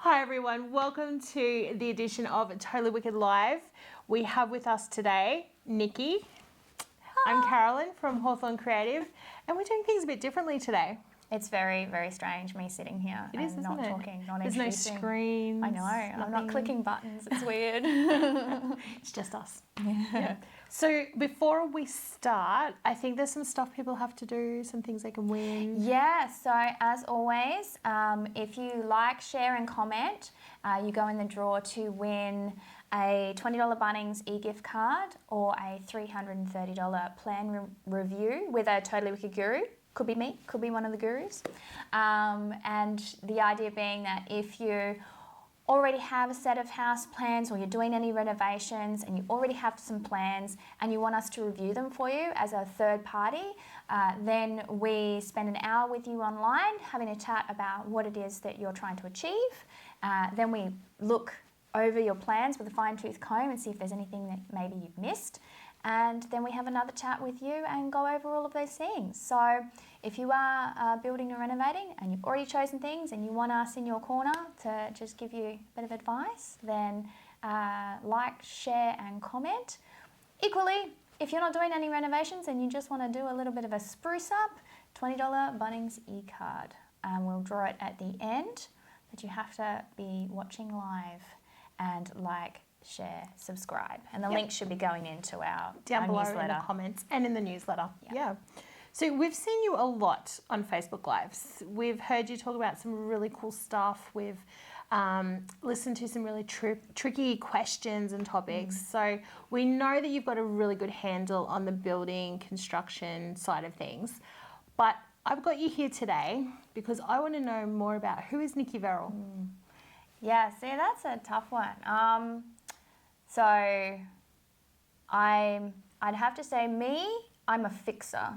Hi everyone, welcome to the edition of Totally Wicked Live. We have with us today Nikki. I'm Carolyn from Hawthorne Creative, and we're doing things a bit differently today. It's very, very strange me sitting here and not talking, not There's introducing. No screens. I know, I'm not clicking buttons, it's weird. It's just us. Yeah. So before we start, I think there's some stuff people have to do, some things they can win. Yeah, so as always, if you like, share and comment, you go in the draw to win a $20 Bunnings e-gift card or a $330 plan review with a Totally Wicked guru. Could be me, could be one of the gurus. And the idea being that if you already have a set of house plans or you're doing any renovations and you already have some plans and you want us to review them for you as a third party, then we spend an hour with you online having a chat about what it is that you're trying to achieve. Then we look over your plans with a fine-tooth comb and see if there's anything that maybe you've missed. And then we have another chat with you and go over all of those things. So if you are building or renovating and you've already chosen things and you want us in your corner to just give you a bit of advice, then like, share and comment. Equally, if you're not doing any renovations and you just want to do a little bit of a spruce up, $20 Bunnings e-card. We'll draw it at the end, but you have to be watching live and like, share, subscribe, and the link should be going into our down below newsletter. In the comments and in the newsletter. Yeah. So we've seen you a lot on Facebook Lives. We've heard you talk about some really cool stuff. We've listened to some really tricky questions and topics. So we know that you've got a really good handle on the building construction side of things. But I've got you here today because I want to know more about who is Nikki Verrall. Yeah, see, that's a tough one. So I'd have to say I'm a fixer.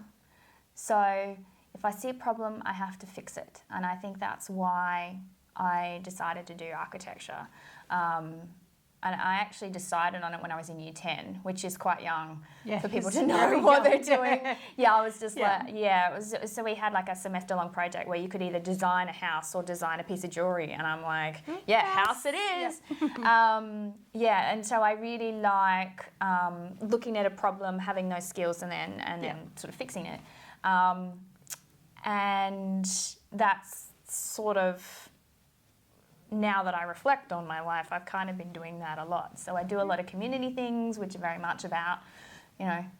So if I see a problem, I have to fix it. And I think that's why I decided to do architecture. And I actually decided on it when I was in year 10, which is quite young for people to know what they're doing. Yeah, I was just so we had like a semester-long project where you could either design a house or design a piece of jewellery. And I'm like, house it is. And so I really like looking at a problem, having those skills and then sort of fixing it. And that's sort of, now that I reflect on my life, I've kind of been doing that a lot. So I do a lot of community things, which are very much about,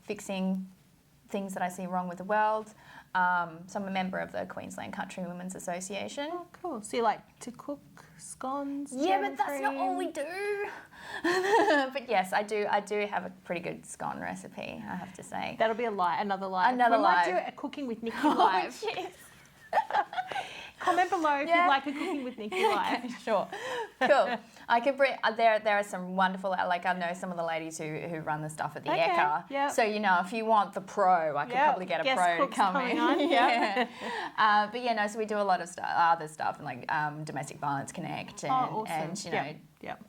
fixing things that I see wrong with the world. So I'm a member of the Queensland Country Women's Association. Oh, cool. So you like to cook scones? Yeah, but that's not all we do. But yes, I do have a pretty good scone recipe, I have to say. That'll be another live. Another live. We might do a cooking with Nikki live. Yes. Comment below if you'd like a cooking with Nikki live. Sure. Cool. I could bring, there are some wonderful, like I know some of the ladies who run the stuff at the Ekka. Yep. So, if you want the pro, I could probably get a pro to come in. But so we do a lot of other stuff, like Domestic Violence Connect and, awesome.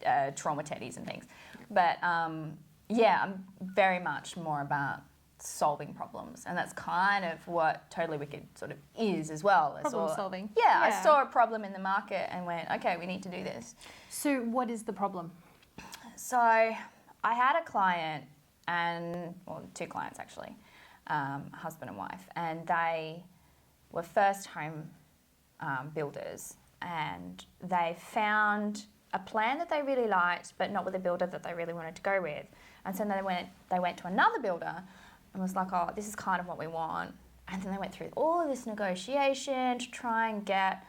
and trauma teddies and things. But I'm very much more about solving problems, and that's kind of what Totally Wicked sort of is as well. Problem solving. Yeah, I saw a problem in the market and went, okay, we need to do this. So what is the problem? So I had a client, two clients actually, husband and wife, and they were first home builders, and they found a plan that they really liked, but not with a builder that they really wanted to go with. And so they went to another builder and was like, oh, this is kind of what we want. And then they went through all of this negotiation to try and get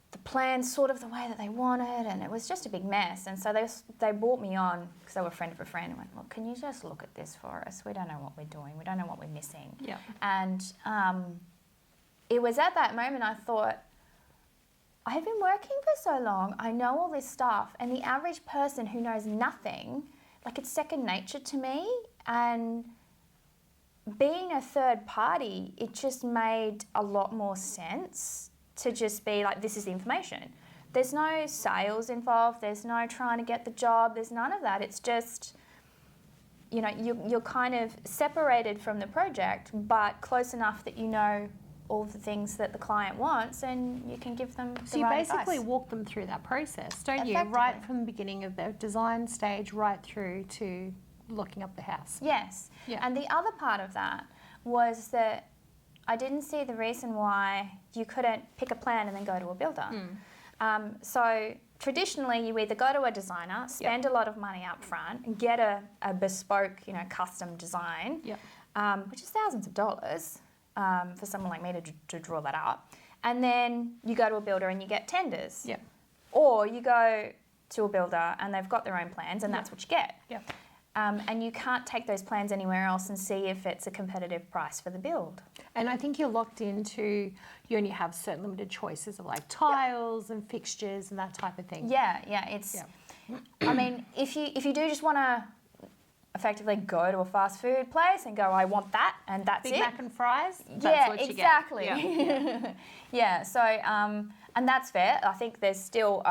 the plan sort of the way that they wanted, and it was just a big mess. And so they brought me on, because they were a friend of a friend, and went, well, can you just look at this for us? We don't know what we're doing. We don't know what we're missing. Yeah. And it was at that moment I thought, I've been working for so long, I know all this stuff, and the average person who knows nothing, like, it's second nature to me. And being a third party, it just made a lot more sense to just be like, this is the information. There's no sales involved, there's no trying to get the job, there's none of that. It's just, you're kind of separated from the project, but close enough that you know all the things that the client wants, and you can give them the So you right basically advice. walk them through that process, don't you? Effectively. Right from the beginning of the design stage right through to locking up the house. Yes. Yeah. And the other part of that was that I didn't see the reason why you couldn't pick a plan and then go to a builder. So traditionally, you either go to a designer, spend a lot of money up front, and get a bespoke, custom design, which is thousands of dollars for someone like me to draw that up. And then you go to a builder and you get tenders. Yep. Or you go to a builder and they've got their own plans and that's what you get. Yep. And you can't take those plans anywhere else and see if it's a competitive price for the build. And I think you're locked into, you only have certain limited choices of like tiles and fixtures and that type of thing. Yeah, it's, I mean, if you do just want to effectively go to a fast food place and go, I want that, and that's Big it. Mac and fries, that's what you exactly. get. Yeah, so, and that's fair. I think there's still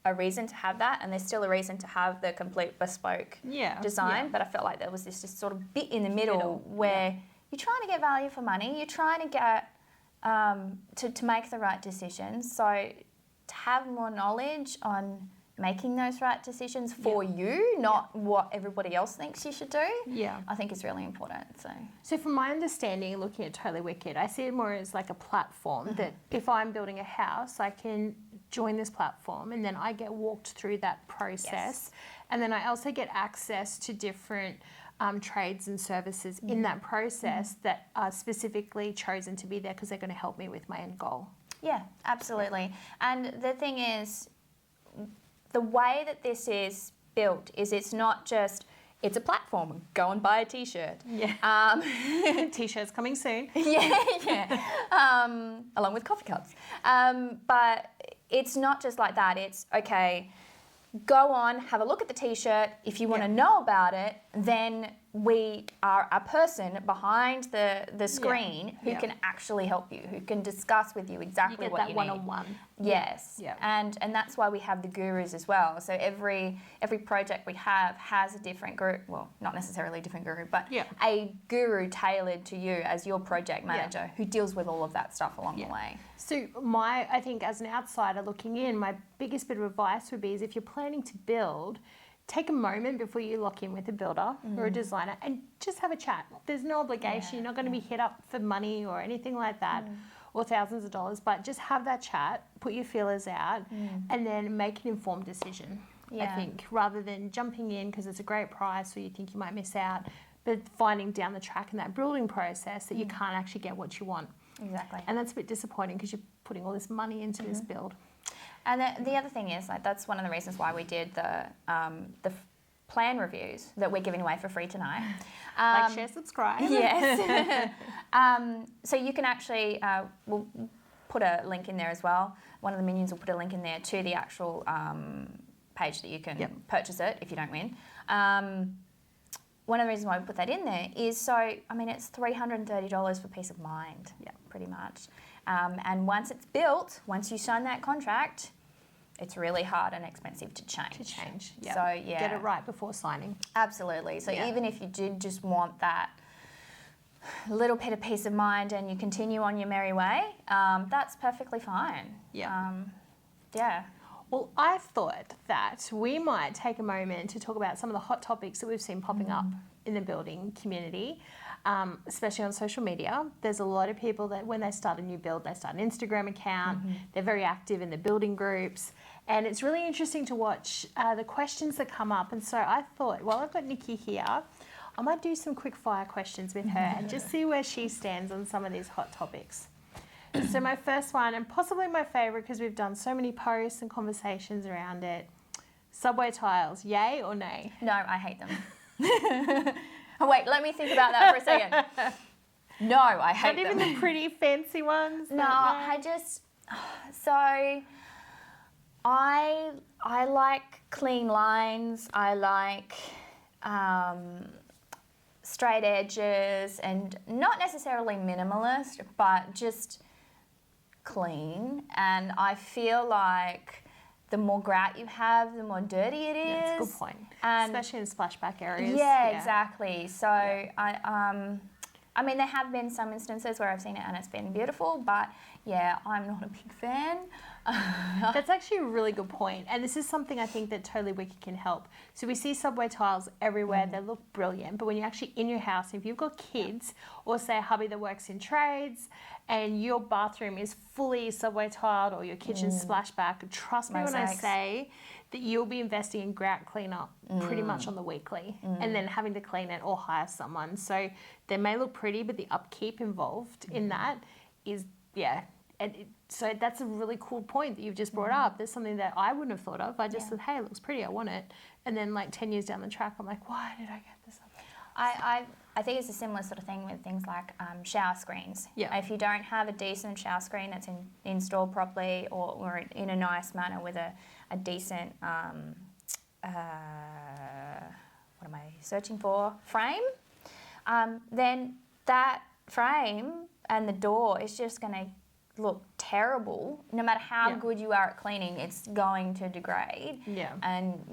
a reason to have that, and there's still a reason to have the complete bespoke design, but I felt like there was this just sort of bit in the middle where you're trying to get value for money, you're trying to get, to make the right decisions. So to have more knowledge on making those right decisions for you, not what everybody else thinks you should do, I think is really important. So from my understanding, looking at Totally Wicked, I see it more as like a platform that if I'm building a house, I can join this platform and then I get walked through that process. And then I also get access to different trades and services in that process that are specifically chosen to be there because they're going to help me with my end goal. Yeah, absolutely. And the thing is, the way that this is built is it's not just, it's a platform, go and buy a t-shirt. T-shirts coming soon. Along with coffee cups. But it's not just like that. It's, okay, go on, have a look at the t-shirt. If you want to know about it, then we are a person behind the screen who can actually help you, who can discuss with you exactly what you need. One-on-one. Yes. And that's why we have the gurus as well. So every project we have has a different guru, well, not necessarily a different guru, but a guru tailored to you as your project manager who deals with all of that stuff along the way. So I think as an outsider looking in, my biggest bit of advice would be is if you're planning to build, take a moment before you lock in with a builder or a designer and just have a chat. There's no obligation. You're not going to be hit up for money or anything like that or thousands of dollars, but just have that chat, put your feelers out and then make an informed decision, I think, rather than jumping in because it's a great price or you think you might miss out, but finding down the track in that building process that you can't actually get what you want. Exactly. And that's a bit disappointing because you're putting all this money into this build. And the other thing is, like, that's one of the reasons why we did the plan reviews that we're giving away for free tonight. Like, share, subscribe. Yes. So you can actually, we'll put a link in there as well. One of the minions will put a link in there to the actual page that you can purchase it if you don't win. One of the reasons why we put that in there is so, I mean, it's $330 for peace of mind, pretty much. And once it's built, once you sign that contract, it's really hard and expensive to change. So, Get it right before signing. Absolutely. So even if you did just want that little bit of peace of mind and you continue on your merry way, that's perfectly fine. Well, I thought that we might take a moment to talk about some of the hot topics that we've seen popping up in the building community, especially on social media. There's a lot of people that when they start a new build, they start an Instagram account. They're very active in the building groups. And it's really interesting to watch the questions that come up. And so I thought, well, I've got Nikki here. I might do some quick fire questions with her and just see where she stands on some of these hot topics. So my first one, and possibly my favourite because we've done so many posts and conversations around it, subway tiles, yay or nay? No, I hate them. Oh, wait, let me think about that for a second. No, I hate them. Not even the pretty fancy ones? No, I just... So, I like clean lines. I like straight edges and not necessarily minimalist, but just clean. And I feel like the more grout you have, the more dirty it is. Yeah, that's a good point. And especially in splashback areas. Yeah, exactly. So I I mean, there have been some instances where I've seen it and it's been beautiful, but yeah, I'm not a big fan. That's actually a really good point. And this is something I think that Totally Wicked can help. So we see subway tiles everywhere. They look brilliant. But when you're actually in your house, if you've got kids or say a hubby that works in trades and your bathroom is fully subway tiled or your kitchen's splashback, trust me when I say that you'll be investing in grout cleanup pretty much on the weekly and then having to clean it or hire someone. So they may look pretty, but the upkeep involved in that is, so that's a really cool point that you've just brought up. There's something that I wouldn't have thought of. I just said, hey, it looks pretty, I want it. And then like 10 years down the track, I'm like, why did I get this up? I think it's a similar sort of thing with things like shower screens. Yeah. If you don't have a decent shower screen that's installed properly or in a nice manner with a decent, what am I searching for, frame, then that frame and the door is just going to look terrible. No matter how good you are at cleaning, it's going to degrade. Yeah. And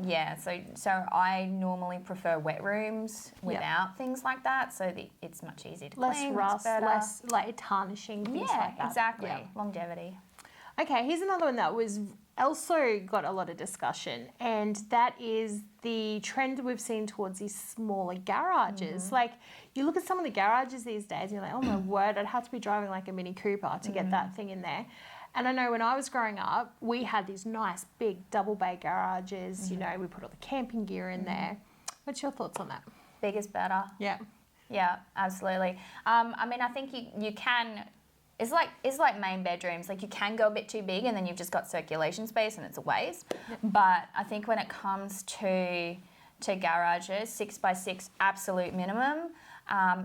so I normally prefer wet rooms without things like that, so that it's much easier to less clean. Rust, less like tarnishing, things like that. Exactly. Yeah. Longevity. Okay, here's another one that was also got a lot of discussion, and that is the trend we've seen towards these smaller garages. Like, you look at some of the garages these days and you're like, oh my word, I'd have to be driving like a Mini Cooper to get that thing in there. And I know when I was growing up, we had these nice big double bay garages, you know, we put all the camping gear in there. What's your thoughts on that? Big is better. Yeah. Yeah, absolutely. I mean, I think you can. It's like main bedrooms. Like, you can go a bit too big and then you've just got circulation space and it's a waste. But I think when it comes to garages, 6x6 absolute minimum.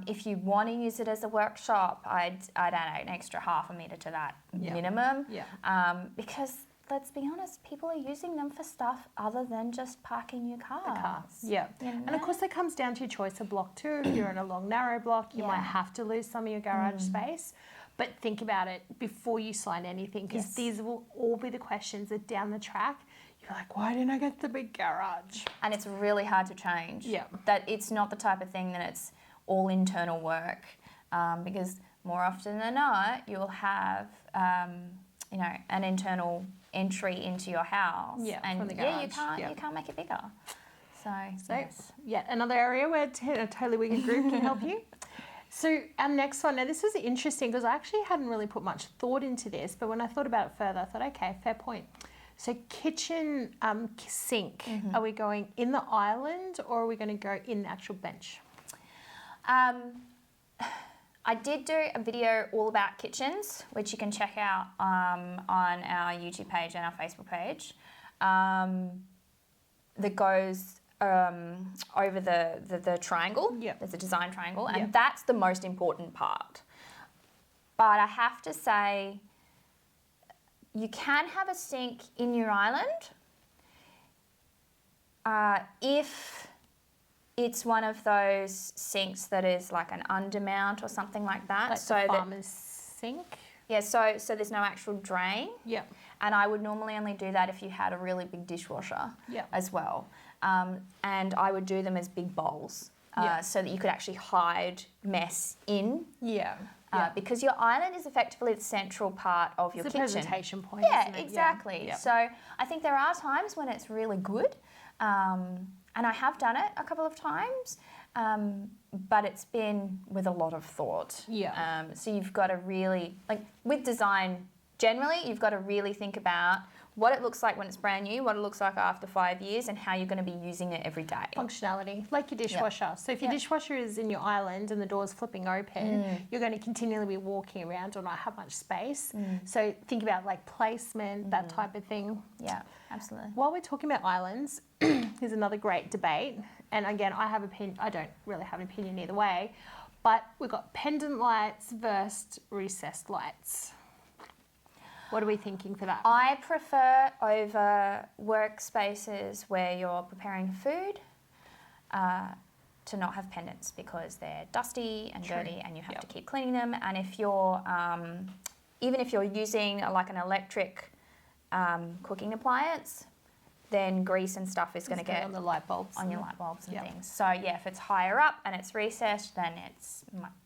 If you want to use it as a workshop, I'd add an extra half a metre to that minimum. Yeah. Because let's be honest, people are using them for stuff other than just parking your cars. Yeah. You know? And of course, that comes down to your choice of block too. If you're in a long, narrow block, you might have to lose some of your garage space. But think about it before you sign anything, because these will all be the questions that down the track, you're like, why didn't I get the big garage? And it's really hard to change. Yeah. That it's not the type of thing that it's all internal work, because more often than not, you'll have, an internal entry into your house. Yeah, and from the garage. You can't make it bigger. So yet another area where a Totally Wicked group can help you. So our next one, now this was interesting because I actually hadn't really put much thought into this, but when I thought about it further, I thought, okay, fair point. So kitchen sink, are we going in the island or are we going to go in the actual bench? I did do a video all about kitchens, which you can check out on our YouTube page and our Facebook page, that goes over the triangle. Yep. There's a design triangle, and that's the most important part. But I have to say, you can have a sink in your island if it's one of those sinks that is like an undermount or something like that. Like so the farmer's sink? Yeah, so there's no actual drain. Yeah. And I would normally only do that if you had a really big dishwasher as well. And I would do them as big bowls so that you could actually hide mess in. Yeah. Because your island is effectively the central part of your kitchen. It's a presentation point, isn't it? Exactly. Yeah. So I think there are times when it's really good, and I have done it a couple of times, but it's been with a lot of thought. Yeah. So you've got to really, like with design generally, you've got to really think about what it looks like when it's brand new, what it looks like after 5 years, and how you're going to be using it every day. Functionality, like your dishwasher. Yep. So if your dishwasher is in your island and the door's flipping open, you're going to continually be walking around or not have much space. So think about like placement, that type of thing. Yeah, absolutely. While we're talking about islands, here's another great debate. And again, I don't really have an opinion either way, but we've got pendant lights versus recessed lights. What are we thinking for that? I prefer over workspaces where you're preparing food to not have pendants because they're dusty and dirty and you have to keep cleaning them. And if you're, even if you're using like an electric cooking appliance, then grease and stuff is going to get on the light bulbs. On your light bulbs and things. So yeah, if it's higher up and it's recessed, then it's,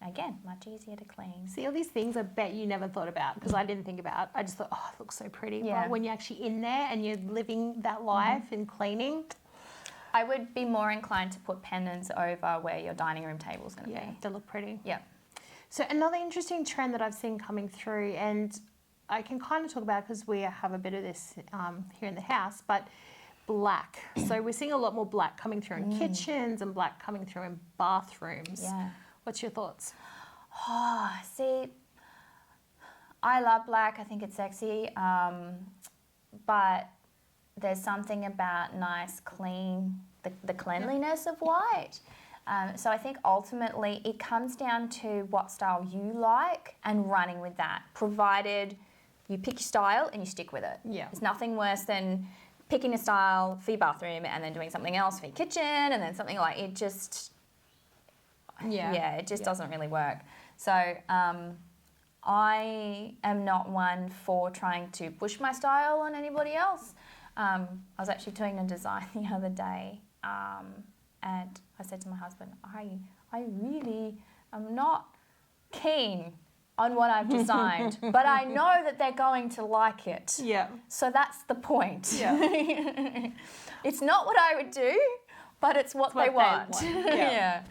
again, much easier to clean. See, all these things I bet you never thought about, because I didn't think about. I just thought, oh, it looks so pretty. Yeah. But when you're actually in there and you're living that life and cleaning. I would be more inclined to put pendants over where your dining room table is going to be. They look pretty. Yeah. So another interesting trend that I've seen coming through, and I can kind of talk about because we have a bit of this here in the house, but black. So we're seeing a lot more black coming through in kitchens and black coming through in bathrooms. Yeah. What's your thoughts? Oh, see, I love black. I think it's sexy. But there's something about nice, clean, the cleanliness of white. So I think ultimately it comes down to what style you like and running with that, provided you pick your style and you stick with it. Yeah. There's nothing worse than picking a style for your bathroom and then doing something else for your kitchen and then something like it just... it just doesn't really work. So I am not one for trying to push my style on anybody else. I was actually doing a design the other day and I said to my husband, I really am not keen on what I've designed, but I know that they're going to like it. Yeah. So that's the point. Yeah. It's not what I would do, but it's what they want. Yeah.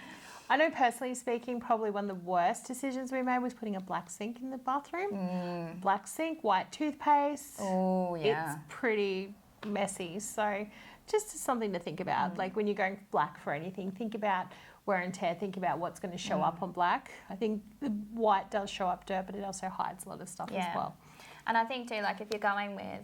I know personally speaking, probably one of the worst decisions we made was putting a black sink in the bathroom. Black sink, white toothpaste. Oh, yeah. It's pretty messy. So just something to think about. Like when you're going black for anything, think about wear and tear, think about what's going to show up on black. I think the white does show up dirt, but it also hides a lot of stuff as well. And I think too, like if you're going with,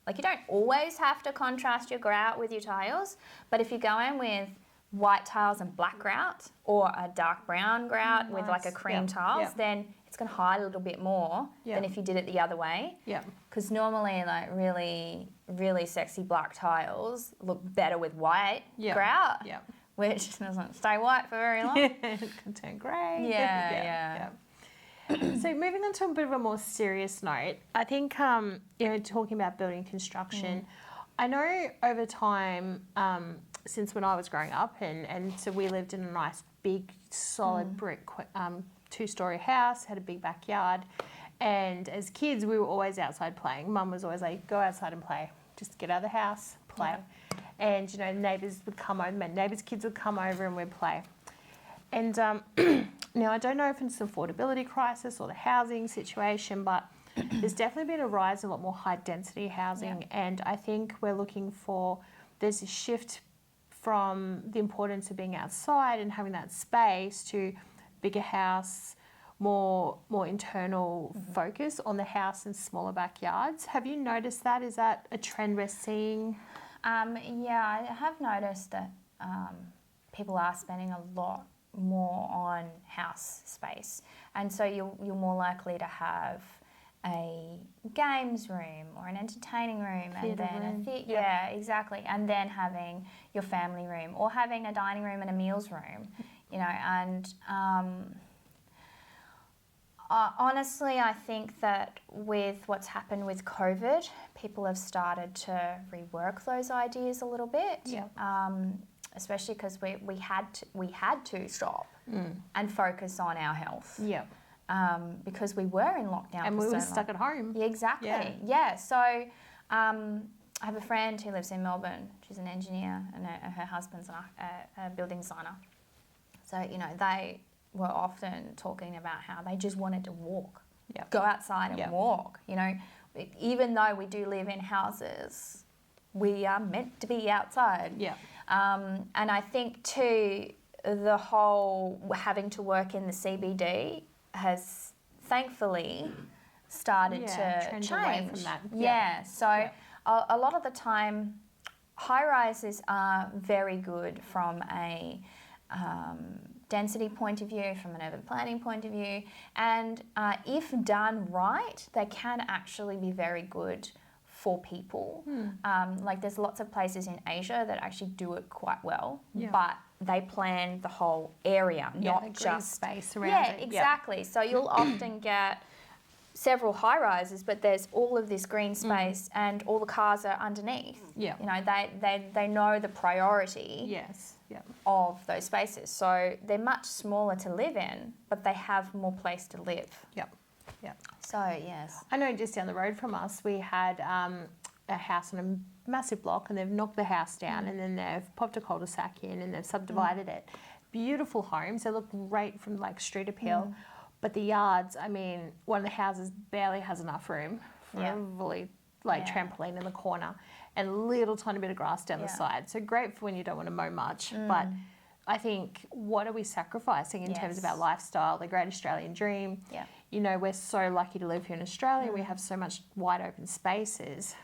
like you don't always have to contrast your grout with your tiles, but if you're going with white tiles and black grout or a dark brown grout with like a cream tiles, then it's going to hide a little bit more than if you did it the other way. Yeah. Because normally like really, really sexy black tiles look better with white grout. Yeah. Which doesn't stay white for very long. It can turn grey. Yeah. So moving on to a bit of a more serious note, I think, talking about building construction, I know over time, since when I was growing up, and so we lived in a nice big solid brick 2-story house, had a big backyard, and as kids we were always outside playing. Mum was always like, go outside and play, just get out of the house, play. And neighbours would come over, my neighbours' kids would come over and we'd play. And now I don't know if it's an affordability crisis or the housing situation, but there's definitely been a rise in a lot more high density housing, and I think we're looking for, there's a shift from the importance of being outside and having that space to bigger house, more internal focus on the house and smaller backyards. Have you noticed that? Is that a trend we're seeing? I have noticed that people are spending a lot more on house space, and so you're more likely to have a games room or an entertaining room, theatre and then room. Exactly, and then having your family room or having a dining room and a meals room, and honestly, I think that with what's happened with COVID, people have started to rework those ideas a little bit. Especially because we had to stop and focus on our health. Because we were in lockdown and for we were so stuck long. at home. Exactly. So I have a friend who lives in Melbourne. She's an engineer, and her husband's a building designer. So they were often talking about how they just wanted to walk, go outside and walk. Even though we do live in houses, we are meant to be outside. And I think too, the whole having to work in the CBD has thankfully started to change. Away from that. A lot of the time, high rises are very good from a density point of view, from an urban planning point of view, and if done right, they can actually be very good for people. Like there's lots of places in Asia that actually do it quite well, but they plan the whole area, not just space around it. Exactly. So you'll often get several high rises, but there's all of this green space and all the cars are underneath. Yeah. You know, they know the priority Yes. Yeah. of those spaces. So they're much smaller to live in, but they have more place to live. Yep. Yep. So, yes. I know just down the road from us, we had a house on a massive block, and they've knocked the house down and then they've popped a cul-de-sac in and they've subdivided it. Beautiful homes. They look great from like street appeal. But the yards, I mean, one of the houses barely has enough room for a fully trampoline in the corner and a little tiny bit of grass down the side. So great for when you don't want to mow much. But I think, what are we sacrificing in terms of our lifestyle, the great Australian dream? Yeah. You know, we're so lucky to live here in Australia. We have so much wide open spaces.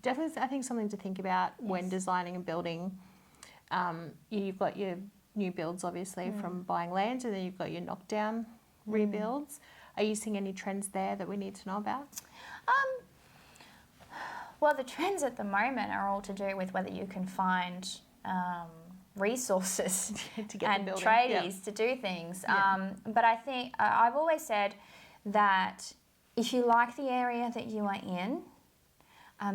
Definitely, I think, something to think about when designing and building. You've got your new builds, obviously, from buying land, and then you've got your knockdown rebuilds. Are you seeing any trends there that we need to know about? Well, the trends at the moment are all to do with whether you can find resources to get and tradies to do things. But I think I've always said that if you like the area that you are in,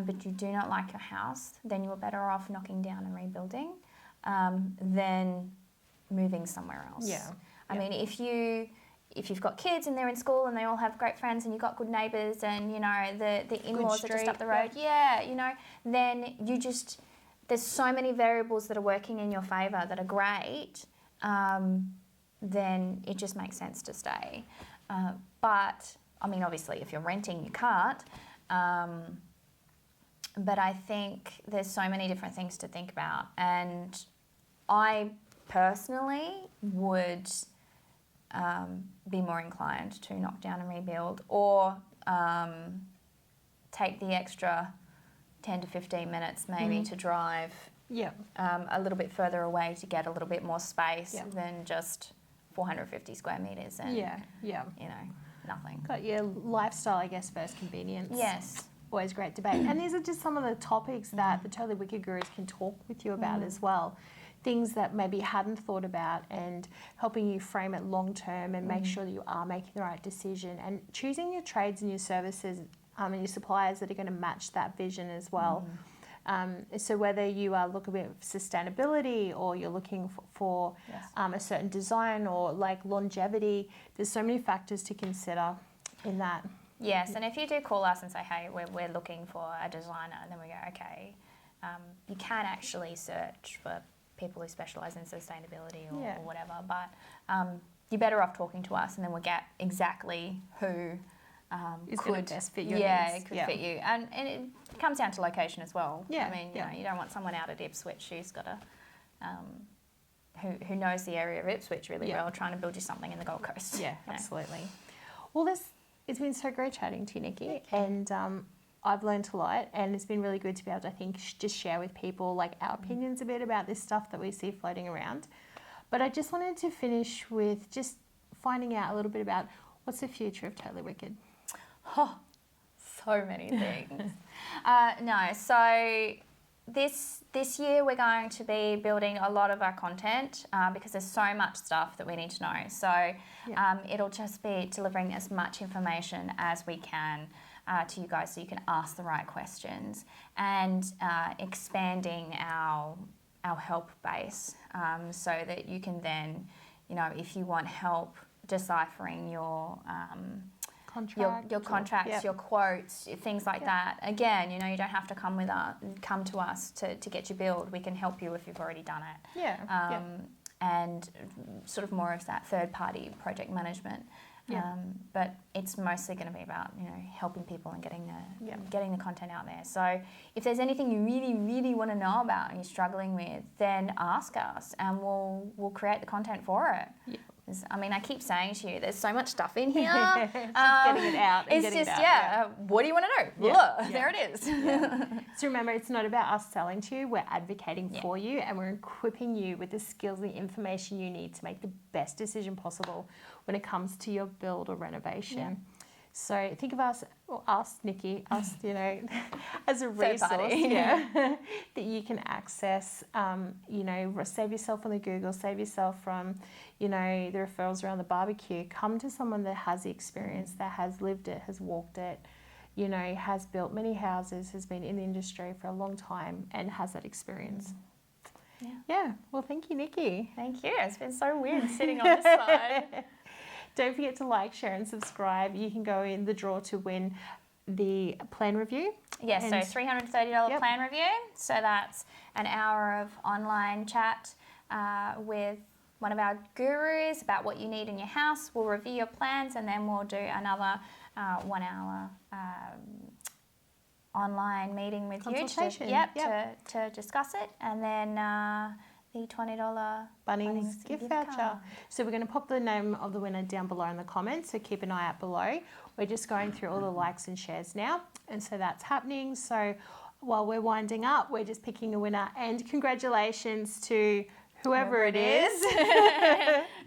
but you do not like your house, then you are better off knocking down and rebuilding than moving somewhere else. Yeah. I mean, if you've got kids and they're in school and they all have great friends and you've got good neighbours and, you know, the in-laws are just up the road, you know, then there's so many variables that are working in your favour that are great, then it just makes sense to stay. But, I mean, obviously, if you're renting, you can't. But I think there's so many different things to think about. And I personally would be more inclined to knock down and rebuild, or take the extra 10 to 15 minutes maybe to drive a little bit further away to get a little bit more space than just 450 square metres and, you know, nothing. Got your lifestyle, I guess, versus convenience. Yes. Always great debate. And these are just some of the topics that the Totally Wicked Gurus can talk with you about as well. Things that maybe you hadn't thought about, and helping you frame it long term and make sure that you are making the right decision, and choosing your trades and your services and your suppliers that are going to match that vision as well. So whether you are looking at sustainability, or you're looking for a certain design, or like longevity, there's so many factors to consider in that. Yes, and if you do call us and say, hey, we're looking for a designer, and then we go, okay, you can actually search for people who specialise in sustainability or whatever, but you're better off talking to us, and then we'll get exactly who could best fit your needs. It could fit you. And it comes down to location as well. I mean, you know, you don't want someone out at Ipswich who's got who knows the area of Ipswich really well, trying to build you something in the Gold Coast. Yeah, absolutely. Well, it's been so great chatting to you, Nikki, and I've learned a lot, and it's been really good to be able to, I think, just share with people like our opinions a bit about this stuff that we see floating around. But I just wanted to finish with just finding out a little bit about what's the future of Totally Wicked. Oh, so many things. So this year we're going to be building a lot of our content because there's so much stuff that we need to know. So it'll just be delivering as much information as we can to you guys, so you can ask the right questions, and expanding our help base so that you can then, you know, if you want help deciphering your contracts, your quotes, things like that. Again, you know, you don't have to come to us to get your build. We can help you if you've already done it. And sort of more of that third-party project management. But it's mostly going to be about, you know, helping people and getting the content out there. So if there's anything you really, really want to know about and you're struggling with, then ask us, and we'll create the content for it. I mean, I keep saying to you, there's so much stuff in here. Just getting it out. What do you want to know? Look, there it is. So remember, it's not about us selling to you. We're advocating for you, and we're equipping you with the skills and the information you need to make the best decision possible when it comes to your build or renovation. So think of us, Nikki, you know, as a Third resource, party. that you can access. You know, save yourself on the Google, save yourself from, you know, the referrals around the barbecue. Come to someone that has the experience, that has lived it, has walked it, you know, has built many houses, has been in the industry for a long time, and has that experience. Yeah. Well, thank you, Nikki. Thank you. It's been so weird sitting on this side. Don't forget to like, share, and subscribe. You can go in the draw to win the plan review. Yes, so $330 plan review. So that's an hour of online chat with one of our gurus about what you need in your house. We'll review your plans, and then we'll do another 1 hour online meeting with you to discuss it, and then the $20 Bunnings gift voucher. So we're going to pop the name of the winner down below in the comments, so keep an eye out below. We're just going through all the likes and shares now, and so that's happening. So while we're winding up, we're just picking a winner, and congratulations to whoever it is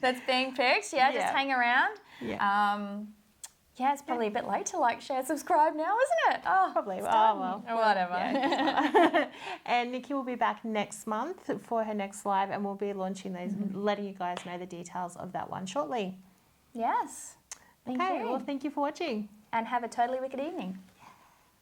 that's being picked. Just hang around. It's probably a bit late to like, share, subscribe now, isn't it? Oh, probably. Well, whatever. And Nikki will be back next month for her next live, and we'll be launching those, letting you guys know the details of that one shortly. Yes. Thank you. Well, thank you for watching. And have a totally wicked evening.